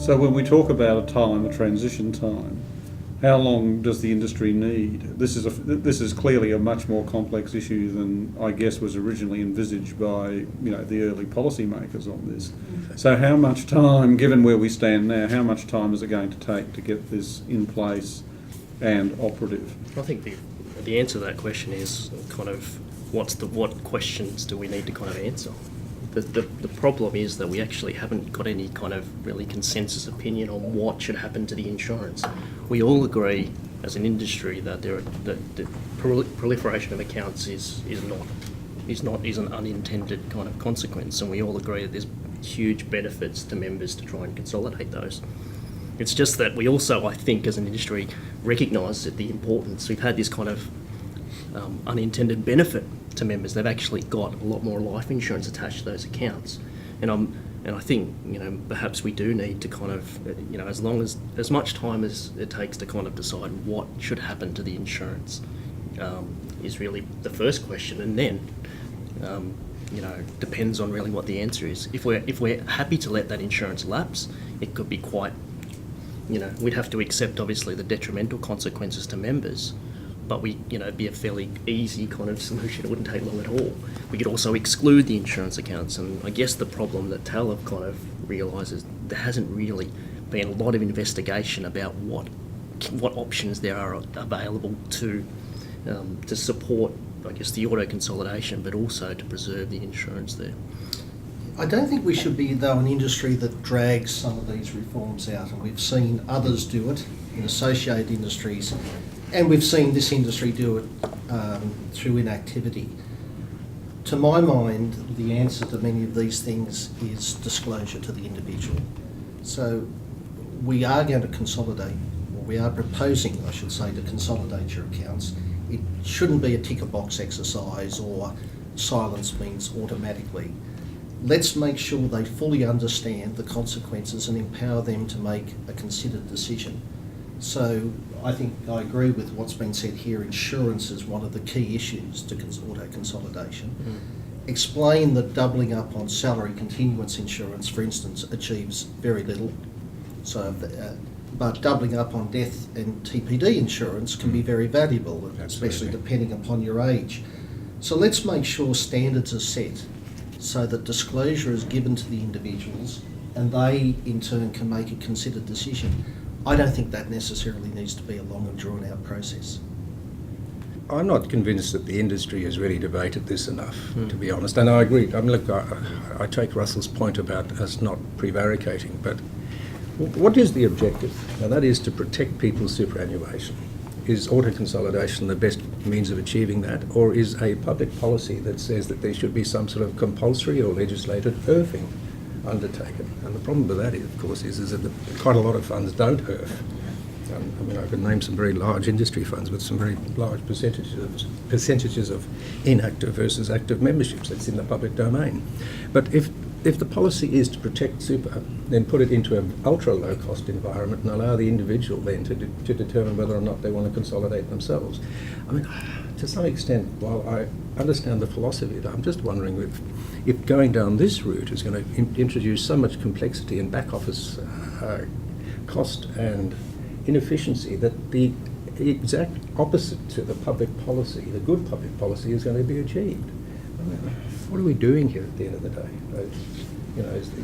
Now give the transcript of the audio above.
So when we talk about a transition time, how long does the industry need? This is clearly a much more complex issue than I guess was originally envisaged by the early policymakers on this. So how much time, given where we stand now, how much time is it going to take to get this in place and operative? I think the answer to that question is kind of what questions do we need to kind of answer? The problem is that we actually haven't got any kind of really consensus opinion on what should happen to the insurance. We all agree as an industry that the proliferation of accounts is an unintended kind of consequence, and we all agree that there's huge benefits to members to try and consolidate those. It's just that we also, I think, as an industry, recognise that the importance. We've had this kind of unintended benefit to members. They've actually got a lot more life insurance attached to those accounts, and I think perhaps we do need to kind of as much time as it takes to kind of decide what should happen to the insurance is really the first question, and then depends on really what the answer is. If we're happy to let that insurance lapse, it could be quite we'd have to accept obviously the detrimental consequences to members. But it'd be a fairly easy kind of solution. It wouldn't take long at all. We could also exclude the insurance accounts, and I guess the problem that TAL have kind of realised is there hasn't really been a lot of investigation about what options there are available to support, I guess, the auto-consolidation, but also to preserve the insurance there. I don't think we should be, though, an industry that drags some of these reforms out, and we've seen others do it in associated industries. And we've seen this industry do it through inactivity. To my mind, the answer to many of these things is disclosure to the individual. So we are going to consolidate, or we are proposing, I should say, to consolidate your accounts. It shouldn't be a ticker box exercise or silence means automatically. Let's make sure they fully understand the consequences and empower them to make a considered decision. So I think I agree with what's been said here. Insurance is one of the key issues to auto-consolidation. Explain that doubling up on salary continuance insurance, for instance, achieves very little. So, but doubling up on death and TPD insurance can be very valuable, especially depending upon your age. So let's make sure standards are set so that disclosure is given to the individuals and they in turn can make a considered decision. I don't think that necessarily needs to be a long and drawn out process. I'm not convinced that the industry has really debated this enough, to be honest. And I agree. I take Russell's point about us not prevaricating, but what is the objective? And that is to protect people's superannuation. Is auto-consolidation the best means of achieving that, or is a public policy that says that there should be some sort of compulsory or legislated IRFing undertaken? And the problem with that, of course, is that quite a lot of funds don't IRF. I could name some very large industry funds with some very large percentages of inactive versus active memberships. That's in the public domain. But if the policy is to protect super, then put it into an ultra low cost environment and allow the individual then to determine whether or not they want to consolidate themselves. To some extent, while I understand the philosophy, I'm just wondering if going down this route is going to introduce so much complexity and back office cost and inefficiency that the exact opposite to the public policy, the good public policy, is going to be achieved. What are we doing here at the end of the day? Is the